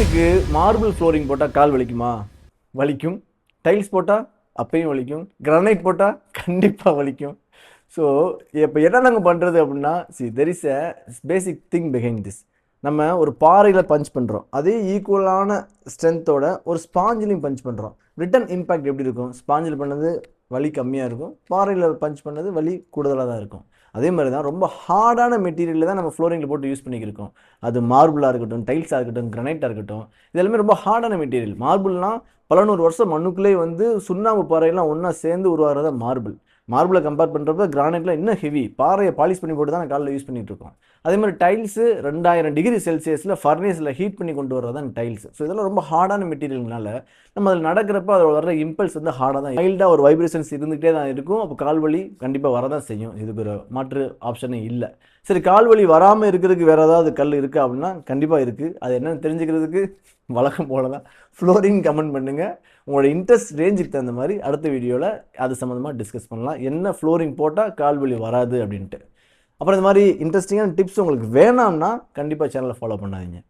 வீட்டுக்கு marble flooring போட்டால் கால் வலிக்குமா? வலிக்கும். டைல்ஸ் போட்டால் அப்பயும் வலிக்கும். கிரானைட் போட்டால் கண்டிப்பாக வலிக்கும். ஸோ இப்போ என்ன நாங்கள் பண்ணுறது அப்படின்னா, there is a basic thing behind this. நம்ம ஒரு பாறையில் பஞ்ச் பண்ணுறோம், அதே ஈக்குவலான ஸ்ட்ரென்த்தோட ஒரு ஸ்பாஞ்சிலையும் பஞ்ச் பண்ணுறோம். ரிட்டன் இம்பேக்ட் எப்படி இருக்கும்? ஸ்பாஞ்சில் பண்ணது வலி கம்மியாக இருக்கும், பாறையில் பஞ்ச் பண்ணது வலி கூடுதலாக தான் இருக்கும். அதே மாதிரி தான் ரொம்ப ஹார்டான மெட்டீரியலில் தான் நம்ம ஃப்ளோரிங்கில் போட்டு யூஸ் பண்ணிக்கிருக்கோம். அது மார்பிளாக இருக்கட்டும், டைல்ஸாக இருக்கட்டும், கிரனைட்டாக இருக்கட்டும், இது எல்லாமே ரொம்ப ஹார்டான மெட்டீரியல். மார்பிள்னால் பல நூறு வருஷம் மண்ணுக்குள்ளே வந்து சுண்ணாம்பு பாறையெல்லாம் ஒன்றா சேர்ந்து உருவாகிறத மார்பிள். மார்பிளை கம்பேர் பண்ணுறப்ப கிரானைட்லாம் இன்னும் ஹெவி, பாறையை பாலிஷ் பண்ணி போட்டு தான் காலில் யூஸ் பண்ணிகிட்டு இருக்கோம். அதே மாதிரி டைல்ஸு 2000 டிகிரி செல்சியஸில் ஃபர்னேஸில் ஹீட் பண்ணி கொண்டு வரது தான் டைல்ஸ். ஸோ இதெல்லாம் ரொம்ப ஹார்டான மெட்டீரியல்னால நம்ம அதில் நடக்கிறப்ப அதில் வர இம்பல்ஸ் வந்து ஹார்டாக தான், மைல்டாக ஒரு வைப்ரேஷன்ஸ் இருந்துகிட்டே தான் இருக்கும். அப்போ கால்வலி கண்டிப்பாக வரதான் செய்யும். இதுக்கு ஒரு மாற்று ஆப்ஷனே இல்லை. சரி, கால்வலி வராமல் இருக்கிறதுக்கு வேறு ஏதாவது கல் இருக்குது அப்படின்னா கண்டிப்பாக இருக்குது. அது என்னென்னு தெரிஞ்சுக்கிறதுக்கு வழக்கம் போல தான் ஃப்ளோரிங் கமெண்ட் பண்ணுங்கள். உங்களோட இன்ட்ரெஸ்ட் ரேஞ்சுக்கு தகுந்த மாதிரி அடுத்த வீடியோவில் அது சம்மந்தமாக டிஸ்கஸ் பண்ணலாம். என்ன ஃப்ளோரிங் போட்டால் கால்வலி வராது அப்படின்ட்டு. அப்புறம் இந்த மாதிரி இன்ட்ரெஸ்டிங்கான டிப்ஸ் உங்களுக்கு வேணாம்னா கண்டிப்பாக சேனலை ஃபாலோ பண்ணாதீங்க.